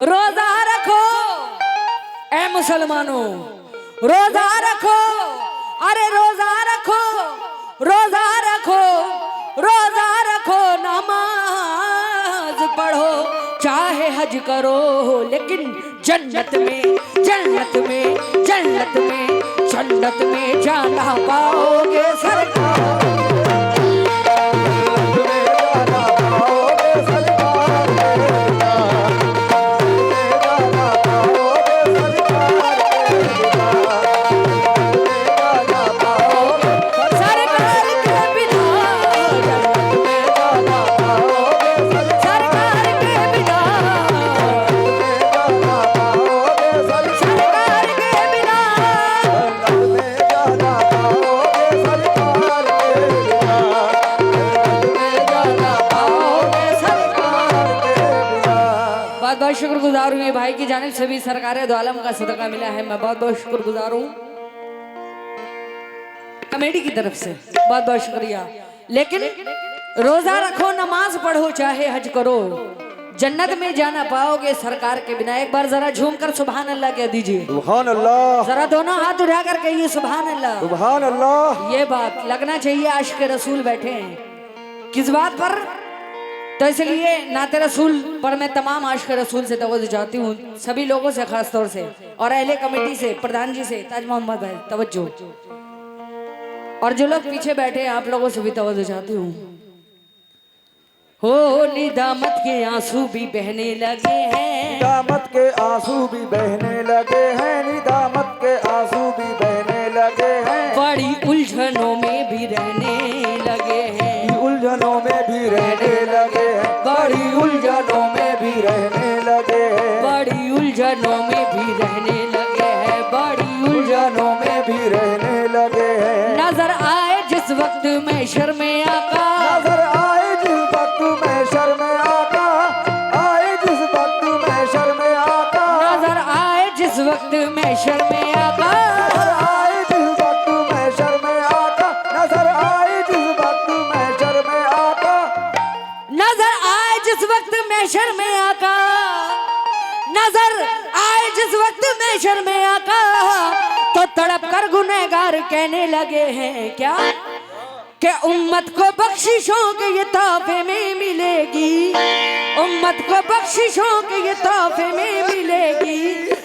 रोजा रखो ए मुसलमानों, रोजा रखो, अरे रोजा रखो, रोजा रखो, रोजा रखो, नमाज पढ़ो, चाहे हज करो, लेकिन जन्नत में जन्नत में जन्नत में जन्नत में जाना पाओगे सरकार। बहुत शुक्रगुजार हूँ ये भाई की जानिब से भी सरकारे दो आलम का सदका मिला है। मैं बहुत बहुत शुक्रगुजार हूँ कमेटी की तरफ से, बहुत बहुत शुक्रिया। लेकिन रोजा रखो, नमाज पढ़ो, चाहे हज करो, जन्नत में जाना पाओगे सरकार के बिना। एक बार जरा झूम कर सुभान अल्लाह कह दीजिए। सुभान अल्लाह। जरा दोनों हाथ उठा कर कहिए सुभान अल्लाह। सुभान अल्लाह। ये बात लगना चाहिए आशिक रसूल बैठे हैं किस बात पर, तो इसलिए नाते रसूल पर मैं तमाम आशिक रसूल से तवज्जो चाहती हूँ, सभी लोगों से खास तौर से, और अहले कमेटी से, प्रधान जी से, ताज मोहम्मद भाई तवज्जो, और जो लोग पीछे बैठे हैं आप लोगों से भी तवज्जो चाहती हूँ। हो निदामत के आंसू भी बहने लगे हैं, निदामत के आंसू भी बहने लगे हैं, निदामत के आंसू भी बहने लगे हैं, बड़ी उलझनों में भी रहने लगे हैं, उलझनों में भी रहने लगे हैं, बड़ी उलझनों में भी रहने लगे हैं, बड़ी उलझनों में भी रहने लगे हैं, बड़ी उलझनों में भी रहने लगे हैं। नजर आए जिस वक्त में शर्मे आका, नजर आए जिस वक्त में शर्मे आका, आए जिस वक्त में शर्मे आका, नजर आए जिस वक्त में शर्मे आका, नजर आए जिस वक्त में शर्मे आका, नजर आए जिस वक्त में शर्मे आका, नजर आए जिस वक्त में शर्मे आका, नजर आए जिस वक्त में शर्मे आका, तो तड़प कर गुनहगार कहने लगे हैं क्या कि उम्मत को बख्शिशों के ये तोहफे में मिलेगी, उम्मत को बख्शिशों के ये तोहफे में मिलेगी,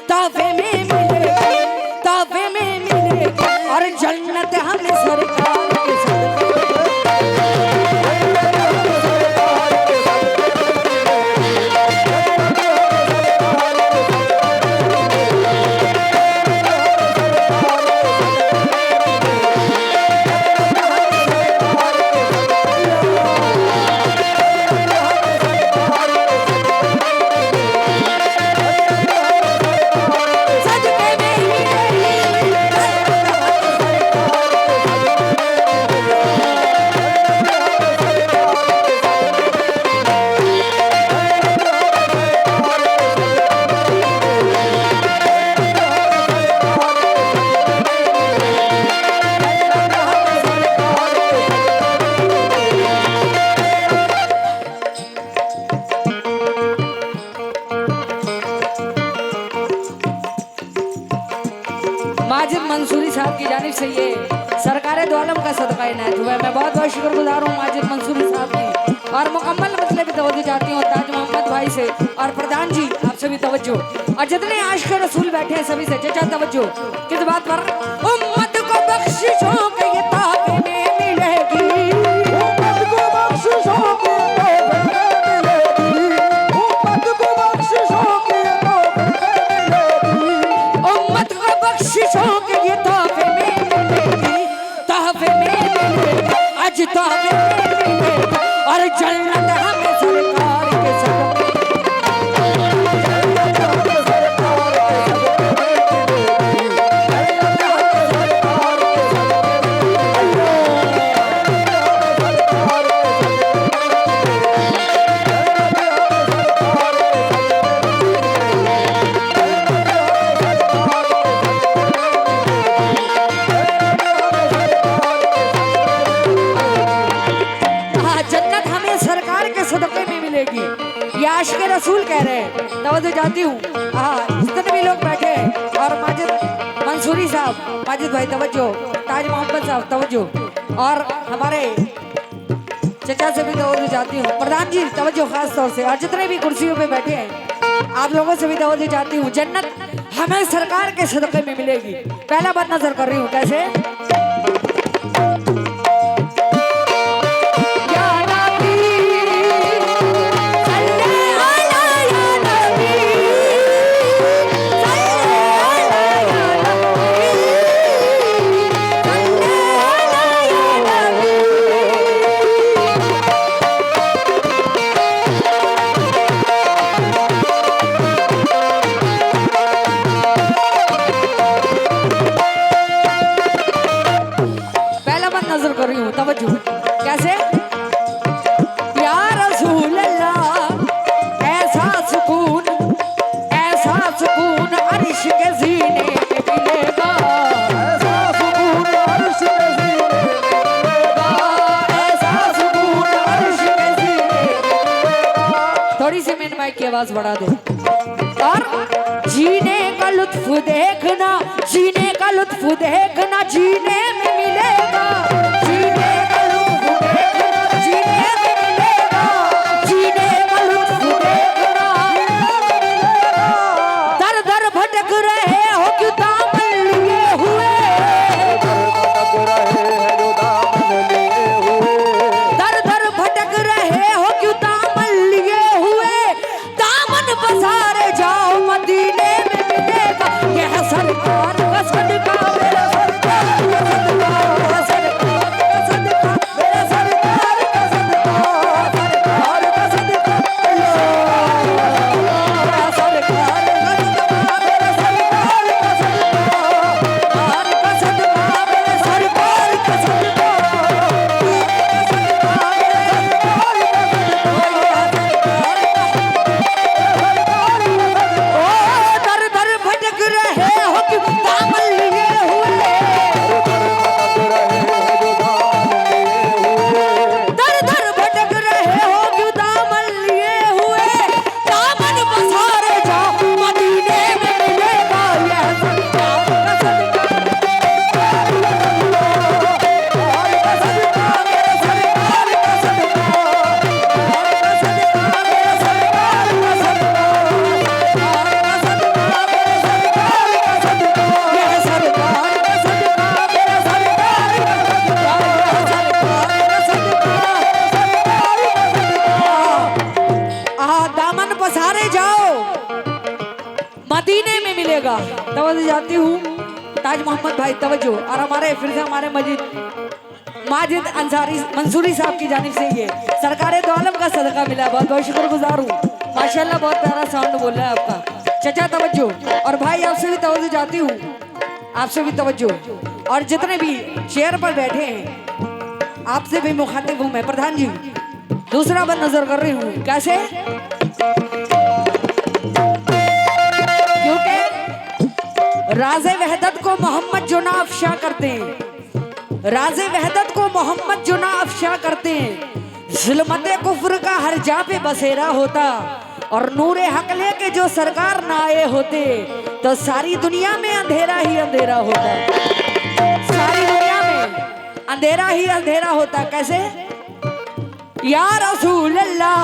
तोहफे में मिलेगी, तोहफे में मिलेगी, और जन्नत हमें सरकार के सदके। माजिद मंसूरी साहब की जानिब से ये सरकारे दो आलम का सदका इनायत हुआ है। मैं बहुत बहुत शुक्रगुजार हूँ माजिद मंसूरी साहब की, और मुकम्मल मसले भी तवज्जो चाहती हूँ ताज मोहम्मद भाई से और प्रधान जी आप सभी तवज्जो, और जितने आशिक रसूल बैठे हैं सभी से चचा तवज्जो। किस बात पर, उम्मत को बख्शिशों के ये तोहफे में मिलेगी, उम्मत को बख्शिशों के तोहफे में मिलेगी, उम्मत को बख्शिशों के तोहफे में मिलेगी, उम्मत को बख्शिशों के ये तोहफे में मिलेगी, तोहफे में मिलेगी, आज तोहफे में मिलेगी, और जन्नत हमें सरकार के सदके। सदके में मिलेगी, ये आशिक रसूल कह रहे हैं। तवज्जो चाहती हूँ। हाँ, जितने भी लोग बैठे हैं और माजिद मंसूरी साहब, माजिद भाई तवज्जो, ताज मोहम्मद साहब तवज्जो, और हमारे चचा से भी तवज्जो चाहती हूँ। प्रधान जी तवज्जो खास तौर से, और जितने भी कुर्सियों पे बैठे हैं आप लोगों से भी तवज्जो चाहती हूँ। जन्नत हमें सरकार के सदक़े में मिलेगी। पहला बात नजर कर रही हूँ कैसे। नजर कर रही हूँ तवज्जो कैसे। या रसूल अल्लाह ऐसा सुकून अर्श के सीने में मिलेगा, ऐसा सुकून अर्श के सीने में मिलेगा, ऐसा सुकून अर्श के सीने में मिलेगा। थोड़ी सी मैंने माइक की आवाज बढ़ा दे। और जीने का लुत्फ देखना, जीने का लुत्फ देखना जीने में मिलेगा, जीने का लुत्फ देखना जीने में मिलेगा, जीने का लुत्फ देखना। दर दर भटक रहे हो क्यों दामन लिए हुए, दर दर भटक रहे हो क्यों दामन लिए हुए, दामन पसारे जाओ मदीने में मिलेगा। यह सरकार का सदका, मेरा सरकार का सदका, मेरा सरकार का सदका, मेरा सरकार का सदका, सरकार का सदका, मेरा सरकार का सदका, मेरा सरकार का सदका, मेरा सरकार का सदका, ओ दर दर भटक रहे हो कि दामन लिए हुए, दर दर भटक रहे हो कि दामन लिए हुए, दामन पसारे जाओ मदीने में मिलेगा। यह सरकार का सदका, सरकार का सदका, मेरा सरकार का सदका, सरकार का सदका, मेरा सरकार का सदका, सरकार का सदका, मेरा सरकार का सदका, यह सरकार का सदका, मेरा सरकार का सदका, यह सरकार का सदका, सरकार का सदका। दामन पसारे जाओ मदीने में मिलेगा। तवज्जो जाती हूँ ताज मोहम्मद भाई तवज्जो, और हमारे फिर से हमारे माजिद अंसारी मंसूरी साहब की जानिब से ये सरकारे दो आलम का सदका मिला। बहुत बहुत शुक्रगुजार हूँ, माशाल्लाह बहुत प्यारा साउंड बोल रहा है आपका। चचा तवज्जो, और भाई आपसे भी तवज्जो जाती हूँ, आपसे भी तवज्जो, और जितने भी चेयर पर बैठे हैं आपसे भी मुखातिब हूँ मैं। प्रधान जी दूसरा बात नजर कर रही हूँ कैसे, क्योंकि राज़े वहदत को मोहम्मद जुना अफशा करते हैं, राज़े वहदत को मोहम्मद जुना अफशा करते हैं। ज़ुल्मते कुफ्र का हर जा पे बसेरा होता, और नूरे हक लेके जो सरकार ना आए होते तो सारी दुनिया में अंधेरा ही अंधेरा होता, सारी दुनिया में अंधेरा ही अंधेरा होता। कैसे। या रसूल अल्लाह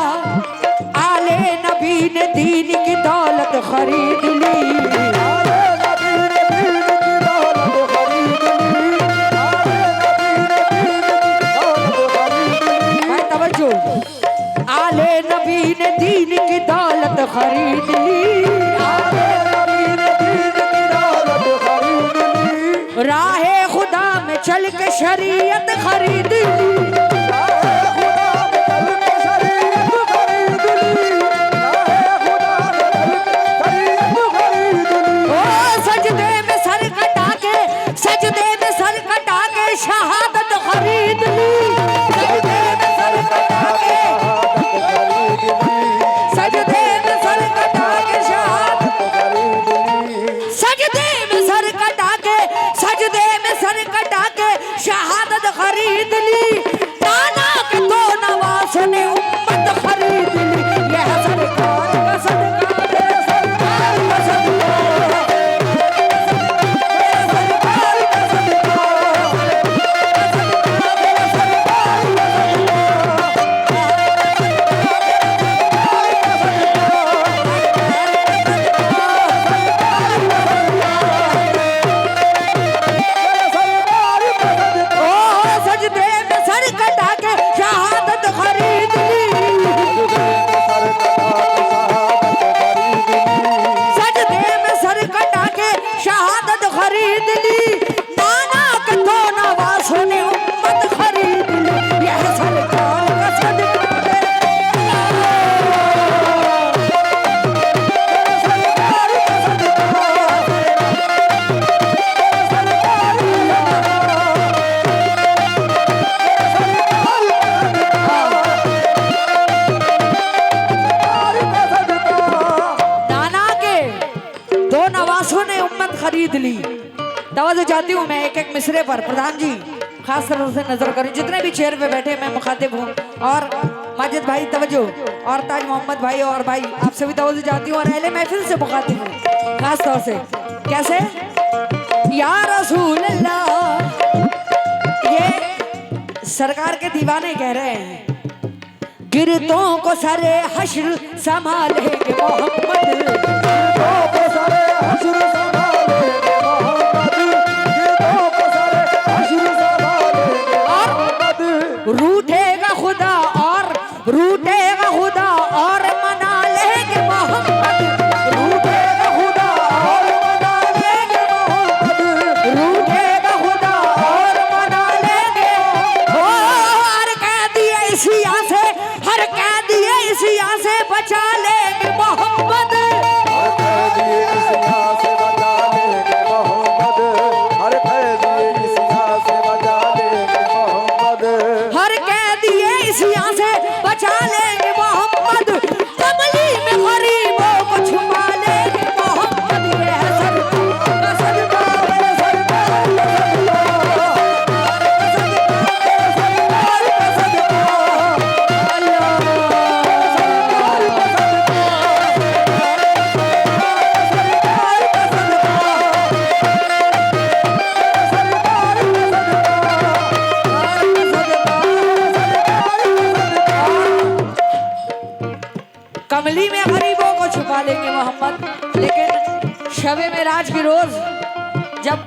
आले नबी ने दीन की दौलत खरीद ली, आले नबी ने दीन की दौलत खरीद ली, आले नबी ने दीन की दौलत खरीद ली, राहे खुदा में चल के शरीयत खरीद ली, राहे खुदा में चल के शरीयत खरीद ली, राहे खुदा में चल के शरीयत खरीद ली। ओ सजदे में सर कटा के, सजदे में सर कटा के शहादत खरीद ली, सजदे में सर कटा के, सजदे में सर कटा के शहादत खरीद ली, सजदे में सर कटा के, सजदे में सर कटा के शहादत खरीद ली, नाना के तो नवास ने उम्मत खरीद ली। यह सरकार का सदका, खरीद ली। तवज्जो चाहती हूँ मैं एक एक मिसरे पर। प्रधान जी खास तरह से नजर करें, जितने भी चेयर पे बैठे मैं मुखातिब हूँ, और माजिद भाई तवज्जो, और ताज मोहम्मद भाई और भाई आप सभी तवज्जो चाहती हूँ, और अहले महफिल से मुखातिब हूँ खास तौर से। कैसे? या रसूल अल्लाह, ये सरकार के दीवाने कह रहे हैं, गिरतों को सारे हश्र संभालेंगे मोहम्मद, गिरदों को सारे हश्र संभालेंगे मोहम्मद, गिरदों को सारे हश्र संभालेंगे मोहम्मद। रूठेगा खुदा और रूठेगा खुदा और मना लेंगे मोहम्मद, रूठेगा खुदा और मना लेंगे मोहम्मद, रूठेगा खुदा और मना लेंगे। हो हर कैदी एशिया से, हर कैदी एशिया से बचा लेंगे मोहम्मद, हर कैदी इसिया से बचा लेंगे मोहम्मद, हर कैदी इसिया से बचा लेंगे मोहम्मद। हर कैदी एशिया से बचा लेंगे मोहम्मद, कमली में गरीबों को छुपा लेंगे मोहम्मद। ये है सदका सदका मेरे सरकार कमली में गरीबों को छुपा लेंगे मोहम्मद। लेकिन शबे मेराज की रोज, जब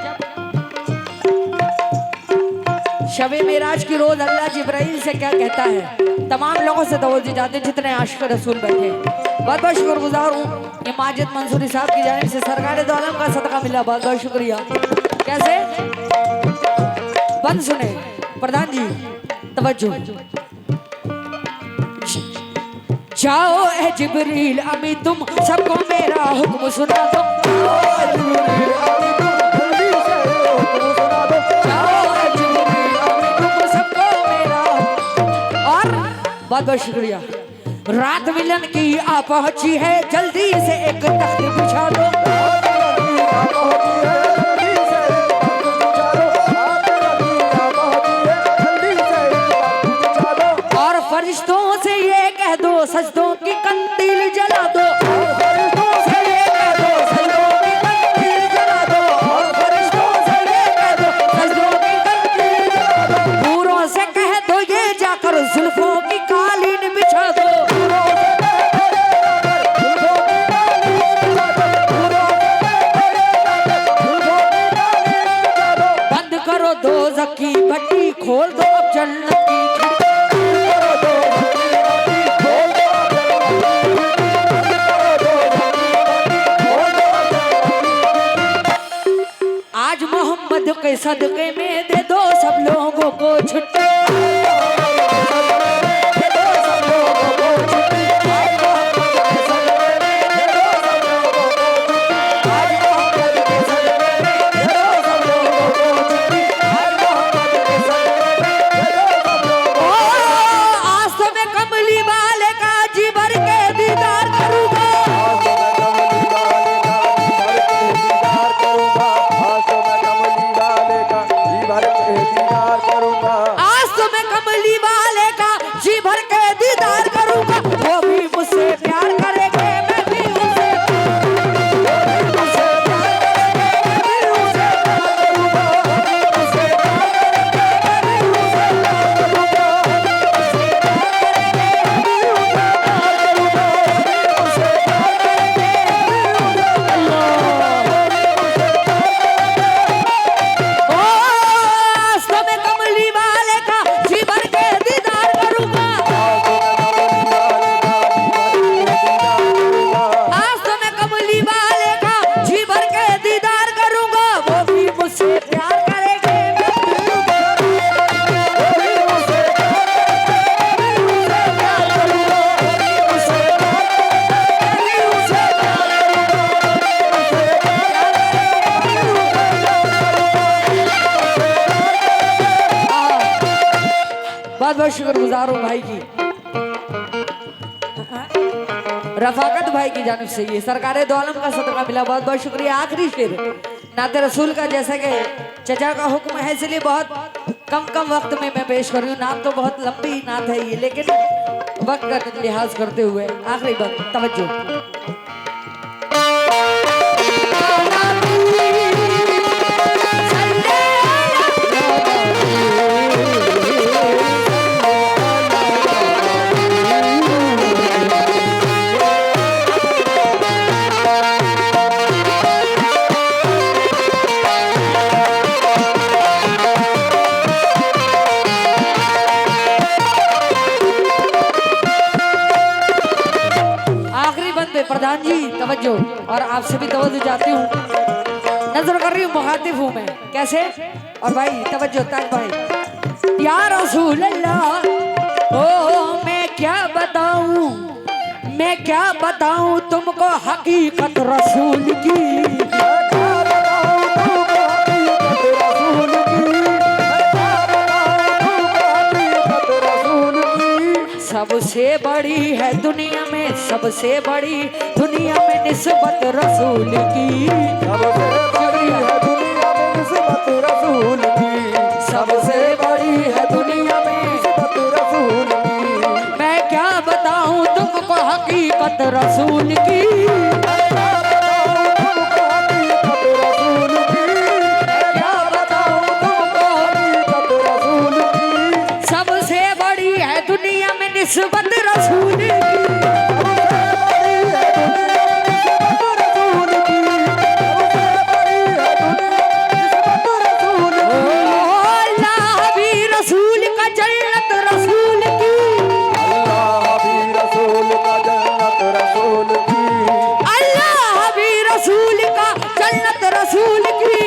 शबे मेराज की रोज अल्लाह जिब्राइल से क्या कहता है, तमाम लोगों से तवज्जो जाते जितने आशिक रसूल बैठे हैं। बहुत बहुत शुक्रगुजार हूँ ये माजिद मंसूरी साहब की जानिब से सरकार दो आलम का सदका मिला, बहुत बहुत शुक्रिया। कैसे? बंद सुने प्रधान जी, तवज्जो। जाओ ए जिब्रील अभी तुम सबको मेरा हुक्म सुना दो, जल्दी से हुक्म सुना दो, जाओ ए जिब्रील अभी तुम सबको मेरा। और बहुत बहुत शुक्रिया। रात मिलन की आ पहुंची है, जल्दी से एक तख्त बिछा दो, और फरिश्तों से ये कह दो सजदों की कंदील जला दो, फरिश्तों से ये कह दो सजदों की कंदील जला दो, और फरिश्तों से ये कह दो सजदों की कंदील जला दो। हूरों से कह दो ये जाकर जुल्फों की कालीन बिछा दो, बंद करो दोज़ख की भट्टी, खोल दो अब जन्नत की खिड़की। आज मोहम्मद के सदके में दे दो सब लोगों को छुट्टी, आज तो मैं कमली वाले का जी भर के दीदार करूंगा, आज तो मैं कमली वाले का जी भर के दीदार करूंगा। वो भी मुझसे प्यार करेंगे, मैं भी उनसे, वो भी मुझसे प्यार करेंगे, मैं भी उनसे प्यार करूंगा, वो भी मुझसे प्यार करेंगे, मैं भी उनसे प्यार करूंगा, वो भी मुझसे प्यार करेंगे, मैं भी उनसे प्यार करूंगा, वो भी मुझसे प्यार करेंगे, मैं भी उनसे अल्लाह, वो भी मुझसे प्यार करेंगे। ओ आज तो मैं कमली वाले का जी भर के दीदार करूंगा, आज तो मैं कमली वाले का जी भर के दीदार करूंगा। वो भी मुझसे प्यार करेंगे, मैं भी उनसे प्यार करेंगे, मैं भी उनसे प्यार करूंगा, वो भी मुझसे प्यार करेंगे, मैं भी उनसे प्यार करूंगा, वो भी मुझसे प्यार करेंगे, मैं भी उनसे प्यार करूंगा। बहुत बहुत शुक्रगुजार हूँ भाई की, रफाकत भाई की जानिब से ये सरकारे दो आलम का सदका मिला, बहुत बहुत शुक्रिया। आखिरी शेर नाते रसूल का, जैसा कि चचा का हुक्म है, इसलिए बहुत कम वक्त में मैं पेश कर रही हूँ। नात तो बहुत लंबी नात है ये, लेकिन वक्त का लिहाज करते हुए आखिरी वक्त तवज्जो। प्रधान जी तवज्जो, और आपसे भी तवज्जो चाहती हूँ, नजर कर रही हूँ, मुखातिब हूँ मैं कैसे। और भाई तवज्जो ताज भाई। या रसूल अल्लाह, ओ मैं क्या बताऊँ तुमको हकीकत रसूल की। सबसे बड़ी है दुनिया में, सबसे बड़ी दुनिया में निस्बत रसूल की। सबसे बड़ी है दुनिया में निस्बत रसूल की। सबसे बड़ी है दुनिया में निस्बत रसूल की। मैं क्या बताऊं तुमको हकीकत रसूल की। निस्बत रसूल की। अल्लाह भी रसूल का जन्नत रसूल की। अल्लाह भी रसूल का जन्नत रसूल की। अल्लाह भी रसूल का जन्नत रसूल की।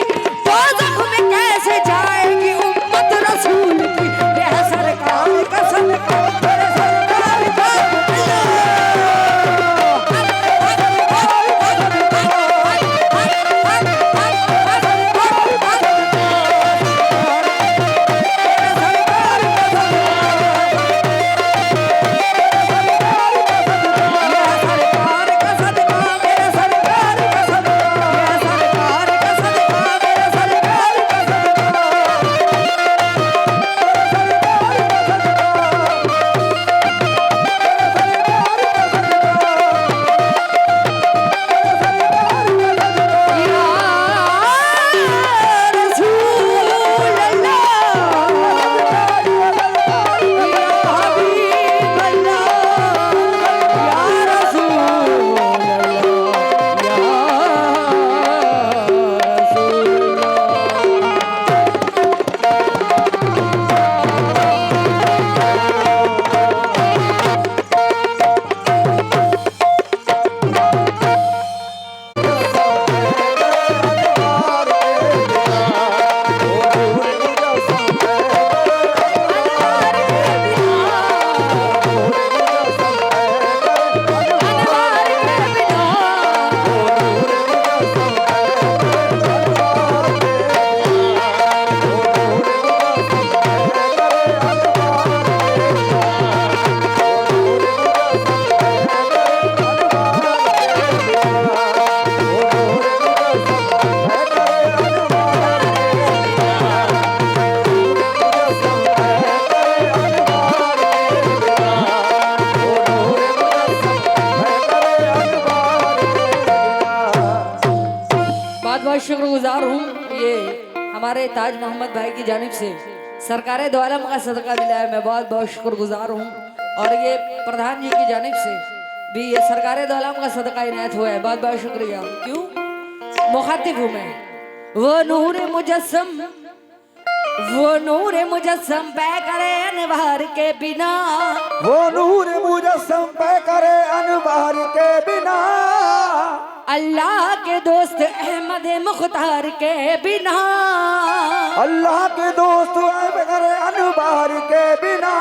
दोज़ख में कैसे जाएगी उम्मत रसूल की। यह सरकार का सदका शुक्रगुजार हूँ। ये हमारे ताज मोहम्मद भाई की जानिब से सरकार दो आलम का सदका मिला है, मैं बहुत बहुत शुक्रगुजार हूँ। और ये प्रधान जी की जानिब से भी ये सरकार दो आलम का सदका इनायत हुआ है, बहुत बहुत शुक्रिया। क्यों मुखातिब हूँ मैं। वो नूर मुजस्सम पे करे अनवार के बिना। वो नूर मुजस्सम पे करे अनवार के बिना। अल्लाह के दोस्त अहमद मुख्तार के बिना। अल्लाह के दोस्त अहमद अनवार के बिना।